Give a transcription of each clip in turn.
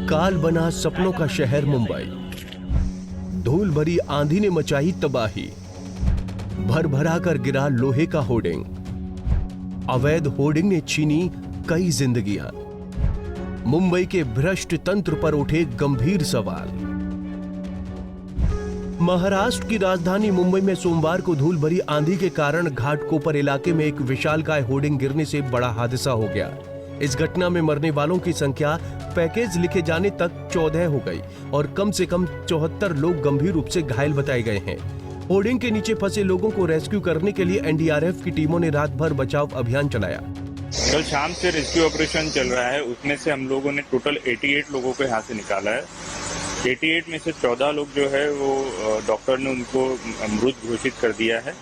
काल बना सपनों का शहर मुंबई। धूल भरी आंधी ने मचाई तबाही। भर भरा कर गिरा लोहे का होर्डिंग। अवैध होर्डिंग ने छीनी कई जिंदगियां। मुंबई के भ्रष्ट तंत्र पर उठे गंभीर सवाल। महाराष्ट्र की राजधानी मुंबई में सोमवार को धूल भरी आंधी के कारण घाटकोपर इलाके में एक विशालकाय होर्डिंग गिरने से बड़ा हादसा हो गया। इस घटना में मरने वालों की संख्या पैकेज लिखे जाने तक 14 हो गई और कम से कम 74 लोग गंभीर रूप से घायल बताए गए हैं। होर्डिंग के नीचे फंसे लोगों को रेस्क्यू करने के लिए एनडीआरएफ की टीमों ने रात भर बचाव अभियान चलाया। कल शाम से रेस्क्यू ऑपरेशन चल रहा है, उसमें से हम लोगों ने टोटल 88 लोगों को यहाँ से निकाला है। 88 में से 14 लोग जो है वो डॉक्टर ने उनको मृत घोषित कर दिया है।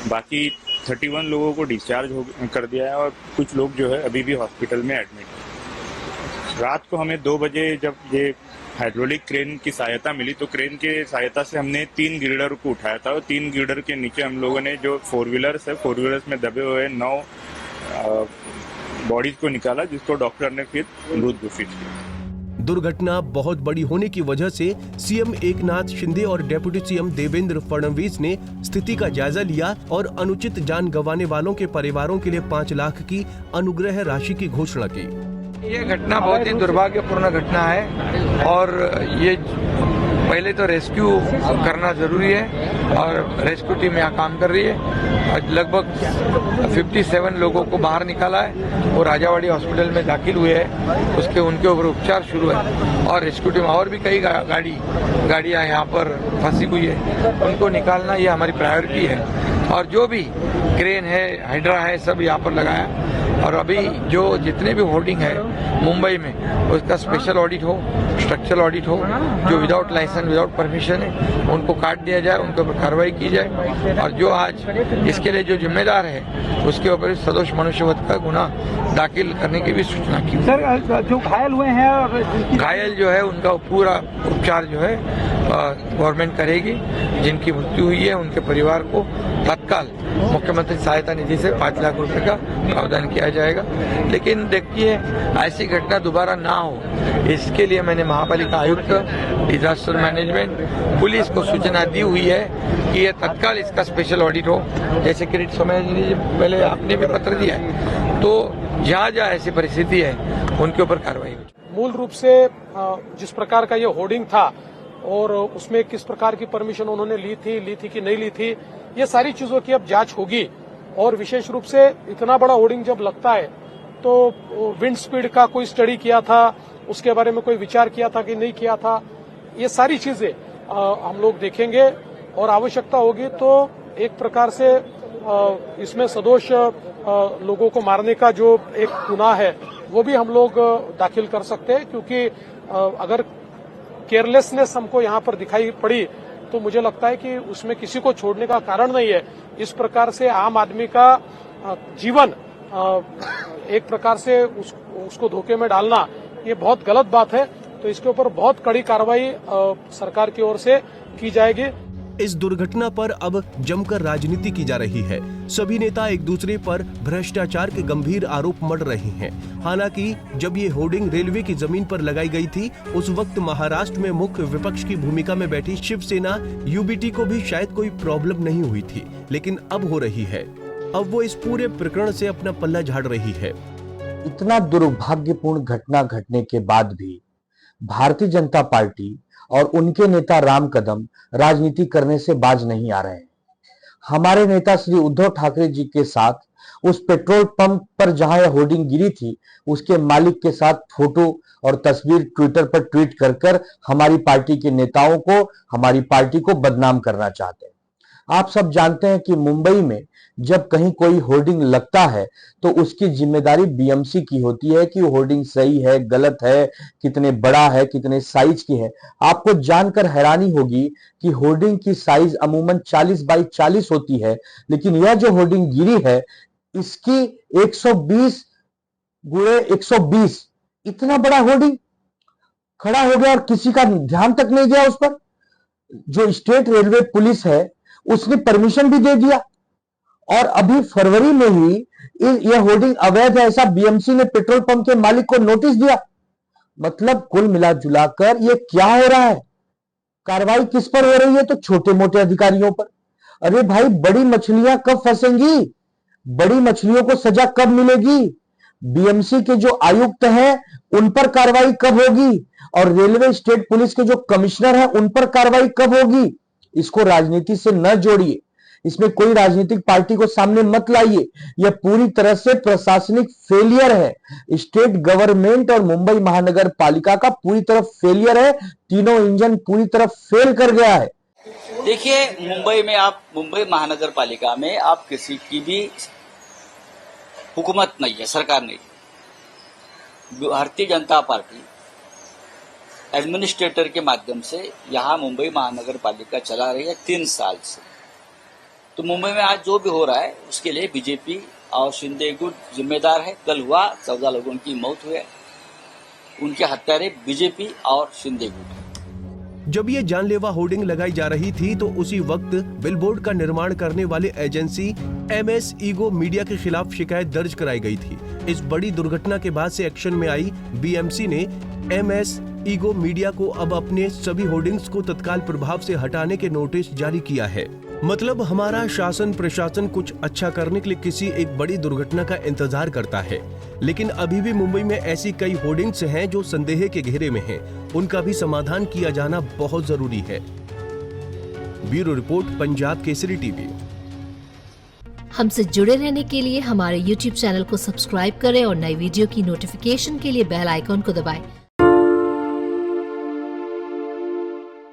बाकी 31 लोगों को डिस्चार्ज कर दिया है और कुछ लोग जो है अभी भी हॉस्पिटल में एडमिट है। रात को हमें 2 बजे जब ये हाइड्रोलिक क्रेन की सहायता मिली तो क्रेन के सहायता से हमने 3 गिल्डर को उठाया था और 3 गिल्डर के नीचे हम लोगों ने जो 4 व्हीलर्स है 4 व्हीलर्स में दबे हुए 9 बॉडीज को निकाला, जिसको डॉक्टर ने फिर मृत घोषित किया। दुर्घटना बहुत बड़ी होने की वजह से सीएम एकनाथ शिंदे और डिप्टी सीएम देवेंद्र फडणवीस ने स्थिति का जायजा लिया और अनुचित जान गंवाने वालों के परिवारों के लिए 5 लाख की अनुग्रह राशि की घोषणा की। ये घटना बहुत ही दुर्भाग्यपूर्ण घटना है और ये पहले तो रेस्क्यू करना जरूरी है और रेस्क्यू टीम यहाँ काम कर रही है। लगभग 57 लोगों को बाहर निकाला है वो राजावाड़ी हॉस्पिटल में दाखिल हुए हैं, उसके उनके ऊपर उपचार शुरू है और रेस्क्यू टीम और भी कई गाड़ियाँ यहाँ पर फंसी हुई है, उनको निकालना ये हमारी प्रायोरिटी है। और जो भी क्रेन है, हाइड्रा है, सब यहाँ पर लगाया और अभी जो जितने भी होर्डिंग है मुंबई में उसका स्पेशल ऑडिट हो, स्ट्रक्चरल ऑडिट हो। जो विदाउट लाइसेंस विदाउट परमिशन है उनको काट दिया जाए, उनके ऊपर कार्रवाई की जाए और जो आज इसके लिए जो जिम्मेदार है उसके ऊपर सदोष मनुष्यवध का गुना दाखिल करने की भी सूचना की। सर, जो घायल हुए हैं और घायल जो है उनका पूरा उपचार जो है गवर्नमेंट करेगी। जिनकी मृत्यु हुई है उनके परिवार को तत्काल मुख्यमंत्री सहायता निधि से 5 लाख रुपए का प्रावधान किया जाएगा। लेकिन देखिए ऐसी घटना दोबारा ना हो इसके लिए मैंने महापालिका आयुक्त, डिजास्टर मैनेजमेंट, पुलिस को सूचना दी हुई है कि ये तत्काल इसका स्पेशल ऑडिट हो। जैसे किरीट समय पहले आपने भी पत्र दिया है, तो जहाँ जहाँ ऐसी परिस्थिति है उनके ऊपर कार्रवाई हो। मूल रूप से जिस प्रकार का ये होर्डिंग था और उसमें किस प्रकार की परमिशन उन्होंने ली थी कि नहीं ली थी, ये सारी चीजों की अब जांच होगी। और विशेष रूप से इतना बड़ा होर्डिंग जब लगता है तो विंड स्पीड का कोई स्टडी किया था, उसके बारे में कोई विचार किया था कि नहीं किया था, ये सारी चीजें हम लोग देखेंगे और आवश्यकता होगी तो एक प्रकार से इसमें सदोष लोगों को मारने का जो एक गुनाह है वो भी हम लोग दाखिल कर सकते हैं, क्योंकि अगर केयरलेसनेस हमको यहाँ पर दिखाई पड़ी तो मुझे लगता है कि उसमें किसी को छोड़ने का कारण नहीं है। इस प्रकार से आम आदमी का जीवन एक प्रकार से उसको धोखे में डालना ये बहुत गलत बात है, तो इसके ऊपर बहुत कड़ी कार्रवाई सरकार की ओर से की जाएगी। इस दुर्घटना पर अब जमकर राजनीति की जा रही है। सभी नेता एक दूसरे पर भ्रष्टाचार के गंभीर आरोप मढ़ रहे हैं। हालांकि जब ये होर्डिंग रेलवे की जमीन पर लगाई गई थी उस वक्त महाराष्ट्र में मुख्य विपक्ष की भूमिका में बैठी शिवसेना यूबीटी को भी शायद कोई प्रॉब्लम नहीं हुई थी, लेकिन अब हो रही है। अब वो इस पूरे प्रकरण से अपना पल्ला झाड़ रही है। इतना दुर्भाग्यपूर्ण घटना घटने के बाद भी भारतीय जनता पार्टी और उनके नेता राम कदम राजनीति करने से बाज नहीं आ रहे हैं। हमारे नेता श्री उद्धव ठाकरे जी के साथ उस पेट्रोल पंप पर जहां यह होर्डिंग गिरी थी उसके मालिक के साथ फोटो और तस्वीर ट्विटर पर ट्वीट कर हमारी पार्टी के नेताओं को, हमारी पार्टी को बदनाम करना चाहते हैं। आप सब जानते हैं कि मुंबई में जब कहीं कोई होर्डिंग लगता है तो उसकी जिम्मेदारी बीएमसी की होती है कि होर्डिंग सही है, गलत है, कितने बड़ा है, कितने साइज की है। आपको जानकर हैरानी होगी कि होर्डिंग की साइज अमूमन 40 बाई 40 होती है, लेकिन यह जो होर्डिंग गिरी है इसकी 120 गुणे 120 इतना बड़ा होर्डिंग खड़ा हो गया और किसी का ध्यान तक नहीं गया उस पर। जो स्टेट रेलवे पुलिस है उसने परमिशन भी दे दिया और अभी फरवरी में ही यह होर्डिंग अवैध है ऐसा बीएमसी ने पेट्रोल पंप के मालिक को नोटिस दिया। मतलब कुल मिला जुलाकर ये क्या हो रहा है? कार्रवाई किस पर हो रही है? तो छोटे मोटे अधिकारियों पर। अरे भाई, बड़ी मछलियां कब फंसेंगी? बड़ी मछलियों को सजा कब मिलेगी? बीएमसी के जो आयुक्त हैं उन पर कार्रवाई कब होगी? और रेलवे स्टेट पुलिस के जो कमिश्नर हैं उन पर कार्रवाई कब होगी? इसको राजनीति से न जोड़िए, इसमें कोई राजनीतिक पार्टी को सामने मत लाइए। यह पूरी तरह से प्रशासनिक फेलियर है। स्टेट गवर्नमेंट और मुंबई महानगर पालिका का पूरी तरह फेलियर है। तीनों इंजन पूरी तरह फेल कर गया है। देखिए, मुंबई महानगर पालिका में आप किसी की भी हुकूमत नहीं है, सरकार नहीं है। भारतीय जनता पार्टी एडमिनिस्ट्रेटर के माध्यम से यहाँ मुंबई महानगर पालिका चला रही है 3 साल से। तो मुंबई में आज जो भी हो रहा है उसके लिए बीजेपी और शिंदे गुट जिम्मेदार है। कल हुआ 14 लोगों की मौत हुई है, उनके हत्यारे बीजेपी और शिंदे गुट। जब ये जानलेवा होर्डिंग लगाई जा रही थी तो उसी वक्त बिलबोर्ड का निर्माण करने वाली एजेंसी MS ईगो मीडिया के खिलाफ शिकायत दर्ज कराई गई थी। इस बड़ी दुर्घटना के बाद से एक्शन में आई BMC ने MS ईगो मीडिया को अब अपने सभी होर्डिंग्स को तत्काल प्रभाव से हटाने के नोटिस जारी किया है। मतलब हमारा शासन प्रशासन कुछ अच्छा करने के लिए किसी एक बड़ी दुर्घटना का इंतजार करता है, लेकिन अभी भी मुंबई में ऐसी कई होर्डिंग्स हैं जो संदेह के घेरे में हैं। उनका भी समाधान किया जाना बहुत जरूरी है। Bureau report, Punjab Kesari TV. हमसे जुड़े रहने के लिए हमारे YouTube चैनल को सब्सक्राइब करें और नई वीडियो की नोटिफिकेशन के लिए बेल आइकॉन को दबाएं।